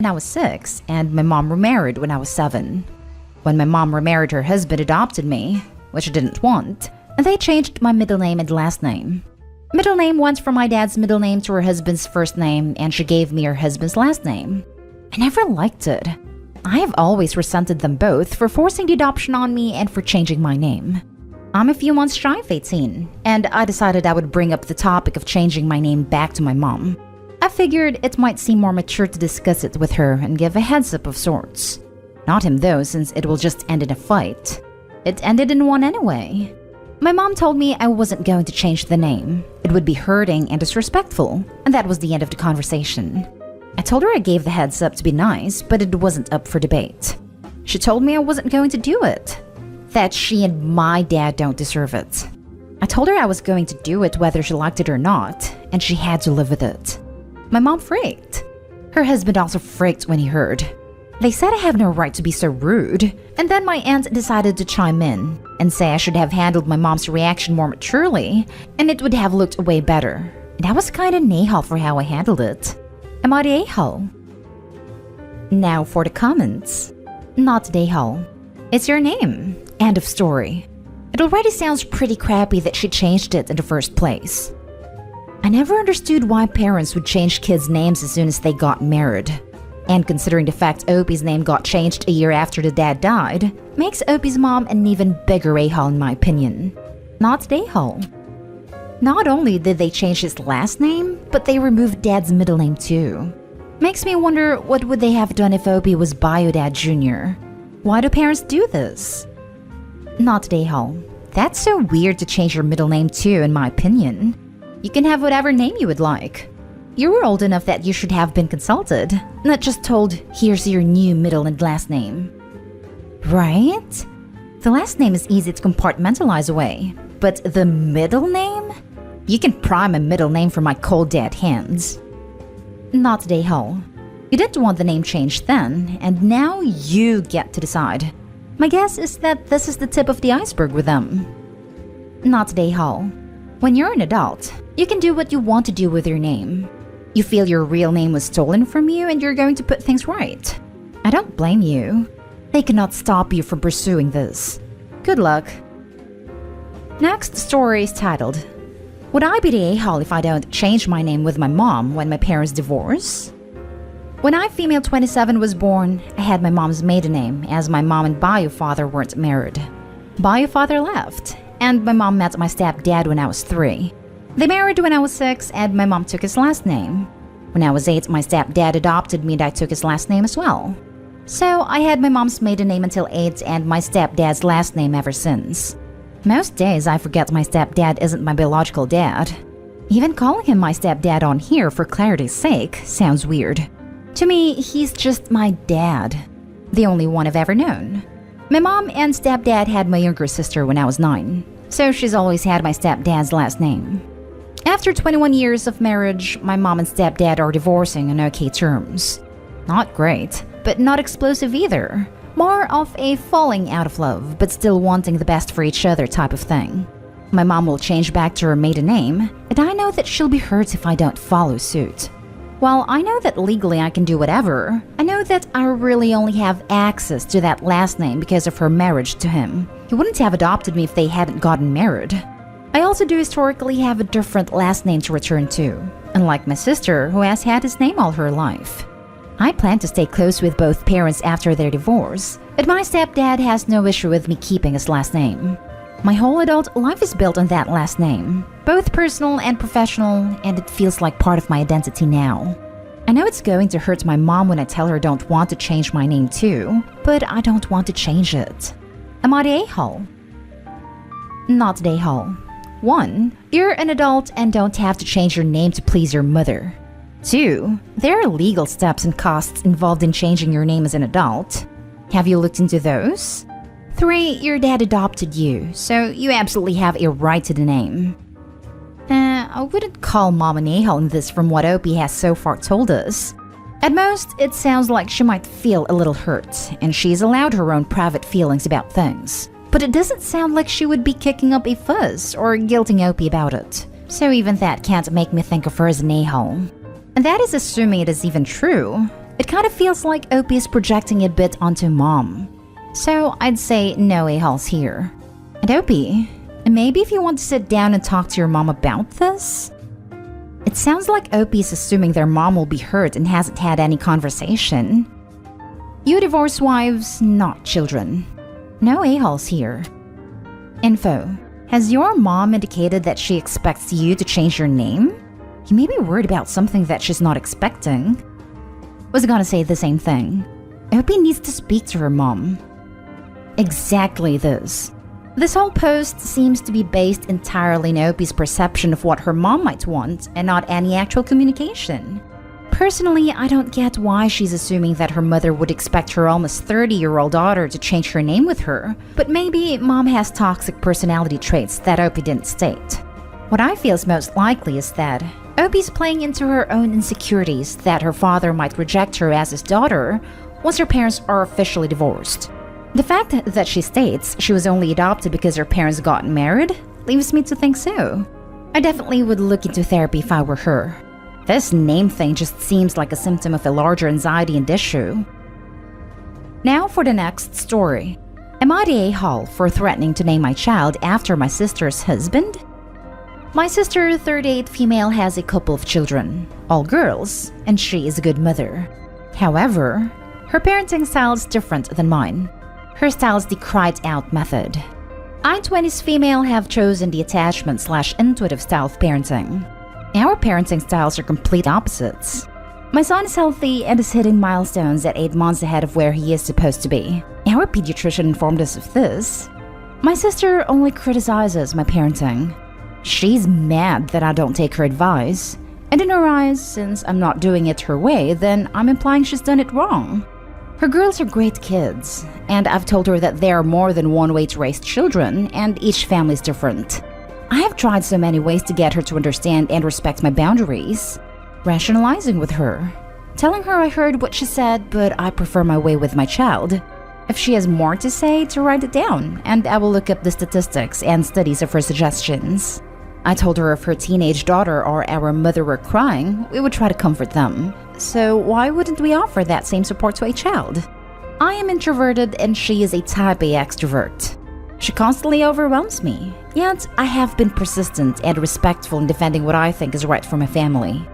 when I was 6, and my mom remarried when I was 7. When my mom remarried, her husband adopted me, which I didn't want, and they changed my middle name and last name. Middle name went from my dad's middle name to her husband's first name, and she gave me her husband's last name. I never liked it. I have always resented them both for forcing the adoption on me and for changing my name. I'm a few months shy of 18, and I decided I would bring up the topic of changing my name back to my mom. I figured it might seem more mature to discuss it with her and give a heads up of sorts. Not him though, since it will just end in a fight. It ended in one anyway. My mom told me I wasn't going to change the name. It would be hurting and disrespectful, and that was the end of the conversation. I told her I gave the heads up to be nice, but it wasn't up for debate. She told me I wasn't going to do it. That she and my dad don't deserve it. I told her I was going to do it whether she liked it or not, and she had to live with it. My mom freaked. Her husband also freaked when he heard. They said I have no right to be so rude, and then my aunt decided to chime in and say I should have handled my mom's reaction more maturely, and it would have looked way better. And I was kinda naïve for how I handled it. Am I the a-hole? Now for the comments. Not the a-hole. It's your name. End of story. It already sounds pretty crappy that she changed it in the first place. I never understood why parents would change kids' names as soon as they got married. And considering the fact Opie's name got changed a year after the dad died, makes Opie's mom an even bigger a-hole in my opinion. Not the a-hole. Not only did they change his last name, but they removed Dad's middle name too. Makes me wonder what would they have done if Opie was Bio Dad Jr. Why do parents do this? Not the a-hole. That's so weird to change your middle name too, in my opinion. You can have whatever name you would like. You were old enough that you should have been consulted, not just told, here's your new middle and last name. Right? The last name is easy to compartmentalize away, but the middle name? You can pry my middle name from my cold dead hands. Not the a-hole. You didn't want the name changed then, and now you get to decide. My guess is that this is the tip of the iceberg with them. Not the a-hole. When you're an adult, you can do what you want to do with your name. You feel your real name was stolen from you and you're going to put things right. I don't blame you. They cannot stop you from pursuing this. Good luck. Next story is titled, Would I be the a-hole if I don't change my name with my mom when my parents divorce? When I, female 27, was born, I had my mom's maiden name as my mom and bio father weren't married. Bio father left, and my mom met my stepdad when I was 3. They married when I was 6, and my mom took his last name. When I was 8, my stepdad adopted me and I took his last name as well. So I had my mom's maiden name until 8 and my stepdad's last name ever since. Most days I forget my stepdad isn't my biological dad. Even calling him my stepdad on here for clarity's sake sounds weird. To me, he's just my dad, the only one I've ever known. My mom and stepdad had my younger sister when I was 9, so she's always had my stepdad's last name. After 21 years of marriage, my mom and stepdad are divorcing on okay terms. Not great, but not explosive either. More of a falling out of love, but still wanting the best for each other type of thing. My mom will change back to her maiden name, and I know that she'll be hurt if I don't follow suit. While I know that legally I can do whatever, I know that I really only have access to that last name because of her marriage to him. He wouldn't have adopted me if they hadn't gotten married. I also do historically have a different last name to return to, unlike my sister who has had his name all her life. I plan to stay close with both parents after their divorce, but my stepdad has no issue with me keeping his last name. My whole adult life is built on that last name, both personal and professional, and it feels like part of my identity now. I know it's going to hurt my mom when I tell her I don't want to change my name too, but I don't want to change it. Am I the a-hole? Not the a-hole. 1. You're an adult and don't have to change your name to please your mother. 2. There are legal steps and costs involved in changing your name as an adult. Have you looked into those? 3. Your dad adopted you, so you absolutely have a right to the name. I wouldn't call Mom an a-hole in this from what Opie has so far told us. At most, it sounds like she might feel a little hurt, and she's allowed her own private feelings about things. But it doesn't sound like she would be kicking up a fuss or guilting Opie about it. So even that can't make me think of her as an a-hole. And that is assuming it is even true. It kind of feels like Opie is projecting a bit onto Mom. So I'd say no a-holes here. And Opie, maybe if you want to sit down and talk to your mom about this? It sounds like Opie is assuming their mom will be hurt and hasn't had any conversation. You divorce wives, not children. No a-holes here. Info. Has your mom indicated that she expects you to change your name? You may be worried about something that she's not expecting. Was gonna say the same thing. Opie needs to speak to her mom. Exactly this. This whole post seems to be based entirely on Opie's perception of what her mom might want and not any actual communication. Personally, I don't get why she's assuming that her mother would expect her almost 30-year-old daughter to change her name with her, but maybe Mom has toxic personality traits that Opie didn't state. What I feel is most likely is that Opie's playing into her own insecurities that her father might reject her as his daughter once her parents are officially divorced. The fact that she states she was only adopted because her parents got married leaves me to think so. I definitely would look into therapy if I were her. This name thing just seems like a symptom of a larger anxiety and issue. Now for the next story. Am I the a-hole for threatening to name my child after my sister's husband? My sister, 38 female, has a couple of children, all girls, and she is a good mother. However, her parenting style is different than mine. Her style is the cried-out method. I, 20s female, have chosen the attachment/intuitive style of parenting. Our parenting styles are complete opposites. My son is healthy and is hitting milestones at 8 months ahead of where he is supposed to be. Our pediatrician informed us of this. My sister only criticizes my parenting. She's mad that I don't take her advice, and in her eyes, since I'm not doing it her way, then I'm implying she's done it wrong. Her girls are great kids, and I've told her that there are more than one way to raise children, and each family is different. I have tried so many ways to get her to understand and respect my boundaries. Rationalizing with her. Telling her I heard what she said, but I prefer my way with my child. If she has more to say, to write it down, and I will look up the statistics and studies of her suggestions. I told her if her teenage daughter or our mother were crying, we would try to comfort them. So why wouldn't we offer that same support to a child? I am introverted and she is a type A extrovert. She constantly overwhelms me, yet I have been persistent and respectful in defending what I think is right for my family.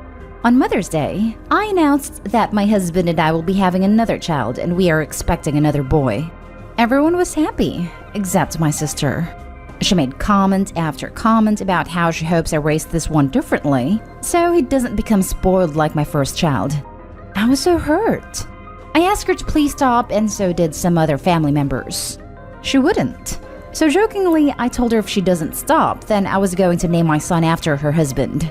On Mother's Day, I announced that my husband and I will be having another child and we are expecting another boy. Everyone was happy, except my sister. She made comment after comment about how she hopes I raised this one differently, so he doesn't become spoiled like my first child. I was so hurt. I asked her to please stop, and so did some other family members. She wouldn't. So jokingly, I told her if she doesn't stop, then I was going to name my son after her husband.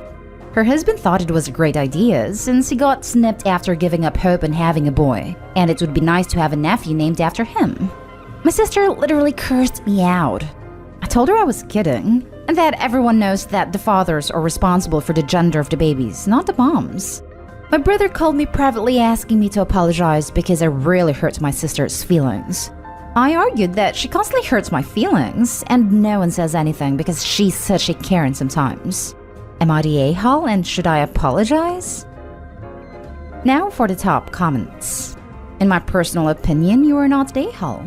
Her husband thought it was a great idea, since he got snipped after giving up hope and having a boy, and it would be nice to have a nephew named after him. My sister literally cursed me out. I told her I was kidding, and that everyone knows that the fathers are responsible for the gender of the babies, not the moms. My brother called me privately asking me to apologize because I really hurt my sister's feelings. I argued that she constantly hurts my feelings, and no one says anything because she's such a Karen sometimes. Am I the a-hole and should I apologize? Now for the top comments. In my personal opinion, you are not the a-hole.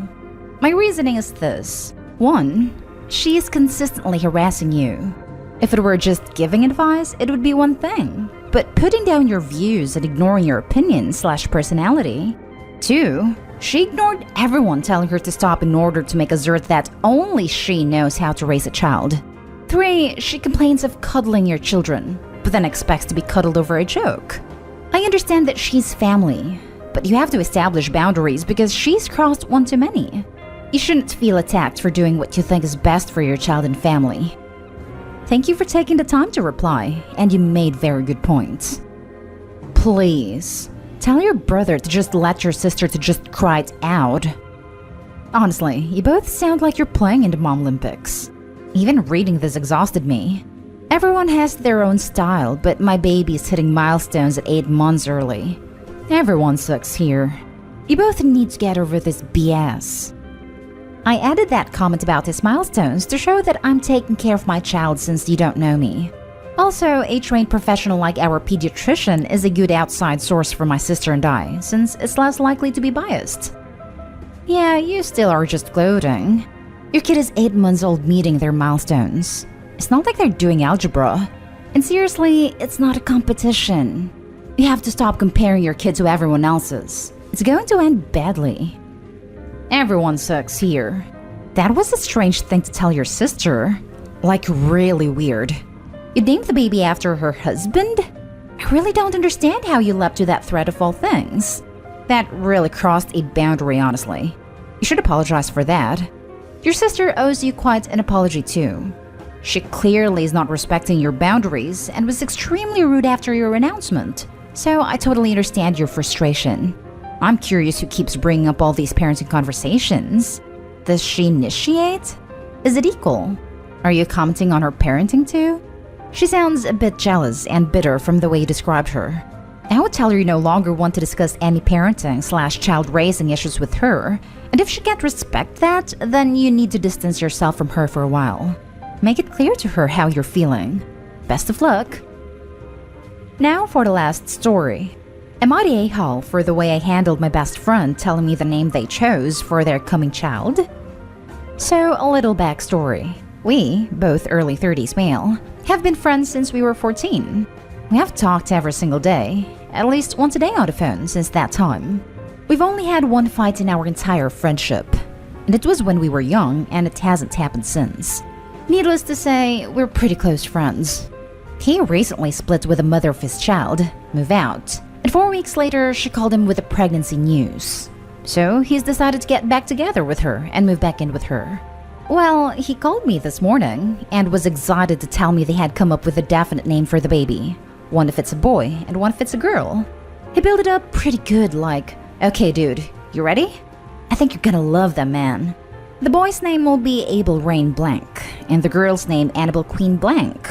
My reasoning is this. 1. She is consistently harassing you. If it were just giving advice, it would be one thing. But putting down your views and ignoring your opinion/personality. 2. She ignored everyone telling her to stop in order to make assert that only she knows how to raise a child. 3. She complains of cuddling your children, but then expects to be cuddled over a joke. I understand that she's family, but you have to establish boundaries because she's crossed one too many. You shouldn't feel attacked for doing what you think is best for your child and family. Thank you for taking the time to reply, and you made very good points. Please, tell your brother to just let your sister to just cry it out. Honestly, you both sound like you're playing in the Mom Olympics. Even reading this exhausted me. Everyone has their own style, but my baby is hitting milestones at 8 months early. Everyone sucks here. You both need to get over this BS. I added that comment about his milestones to show that I'm taking care of my child since you don't know me. Also, a trained professional like our pediatrician is a good outside source for my sister and I, since it's less likely to be biased. Yeah, you still are just gloating. Your kid is 8 months old meeting their milestones. It's not like they're doing algebra. And seriously, it's not a competition. You have to stop comparing your kid to everyone else's. It's going to end badly. Everyone sucks here. That was a strange thing to tell your sister. Like, really weird. You named the baby after her husband? I really don't understand how you leapt to that threat of all things. That really crossed a boundary, honestly. You should apologize for that. Your sister owes you quite an apology too. She clearly is not respecting your boundaries and was extremely rude after your announcement. So I totally understand your frustration. I'm curious who keeps bringing up all these parenting conversations. Does she initiate? Is it equal? Are you commenting on her parenting too? She sounds a bit jealous and bitter from the way you described her. I would tell her you no longer want to discuss any parenting/child raising issues with her, and if she can't respect that, then you need to distance yourself from her for a while. Make it clear to her how you're feeling. Best of luck. Now for the last story. Am I the a-hole for the way I handled my best friend telling me the name they chose for their coming child? So, a little backstory. We, both early 30s male, have been friends since we were 14. We have talked every single day, at least once a day on the phone since that time. We've only had one fight in our entire friendship, and it was when we were young, and it hasn't happened since. Needless to say, we're pretty close friends. He recently split with the mother of his child, moved out, and 4 weeks later she called him with the pregnancy news. So he's decided to get back together with her and move back in with her. Well, he called me this morning and was excited to tell me they had come up with a definite name for the baby. One if it's a boy and one if it's a girl. He built it up pretty good, like, okay dude, you ready? I think you're gonna love them, man. The boy's name will be Abel Rain Blank, and the girl's name Annabelle Queen Blank.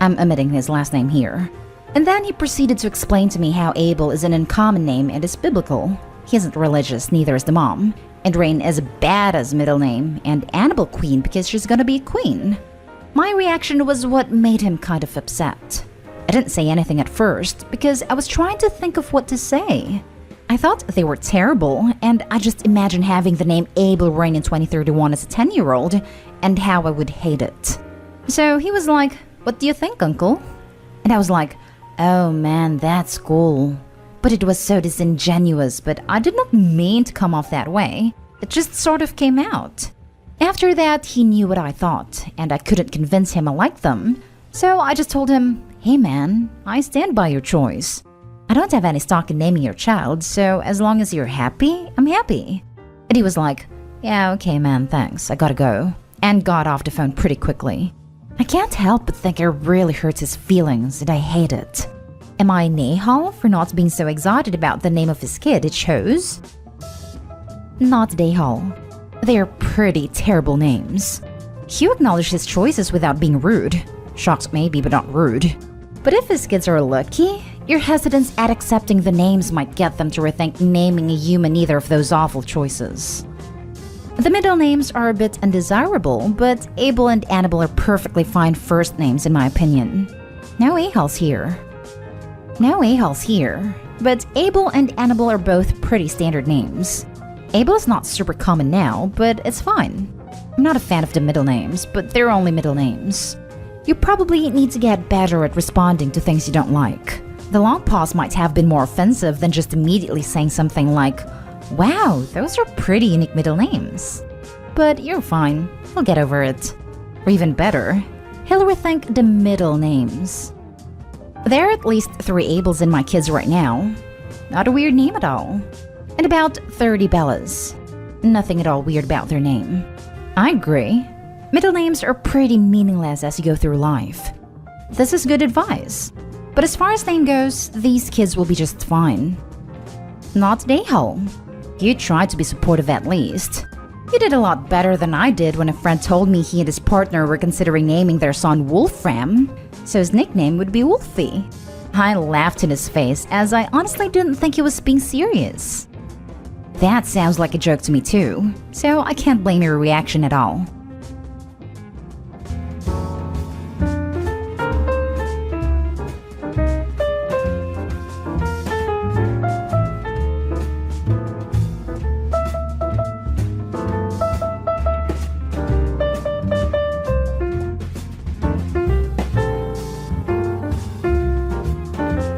I'm omitting his last name here. And then he proceeded to explain to me how Abel is an uncommon name and is biblical. He isn't religious, neither is the mom. And Rain is a badass middle name, and Annabelle Queen because she's gonna be a queen. My reaction was what made him kind of upset. I didn't say anything at first because I was trying to think of what to say. I thought they were terrible, and I just imagined having the name Abel Rain in 2031 as a 10-year-old and how I would hate it. So he was like, "What do you think, uncle?" And I was like, "Oh man, that's cool." But it was so disingenuous, but I did not mean to come off that way. It just sort of came out. After that, he knew what I thought, and I couldn't convince him I liked them. So I just told him, "Hey man, I stand by your choice. I don't have any stock in naming your child, so as long as you're happy, I'm happy." And he was like, "Yeah, okay man, thanks, I gotta go," and got off the phone pretty quickly. I can't help but think it really hurts his feelings, and I hate it. Am I an a-hole for not being so excited about the name of his kid it chose? Not an a-hole. They are pretty terrible names. Hugh acknowledged his choices without being rude. Shocked maybe, but not rude. But if his kids are lucky, your hesitance at accepting the names might get them to rethink naming a human either of those awful choices. The middle names are a bit undesirable, but Abel and Annabelle are perfectly fine first names in my opinion. No a-holes here. No a-holes here, but Abel and Annabelle are both pretty standard names. Abel is not super common now, but it's fine. I'm not a fan of the middle names, but they're only middle names. You probably need to get better at responding to things you don't like. The long pause might have been more offensive than just immediately saying something like, "Wow, those are pretty unique middle names." But you're fine, he'll get over it. Or even better, he'll rethink the middle names. There are at least 3 Abels in my kids right now. Not a weird name at all. And about 30 Bellas. Nothing at all weird about their name. I agree. Middle names are pretty meaningless as you go through life. This is good advice. But as far as name goes, these kids will be just fine. Not an a-hole. You tried to be supportive at least. You did a lot better than I did when a friend told me he and his partner were considering naming their son Wolfram, so his nickname would be Wolfie. I laughed in his face as I honestly didn't think he was being serious. That sounds like a joke to me too, so I can't blame your reaction at all.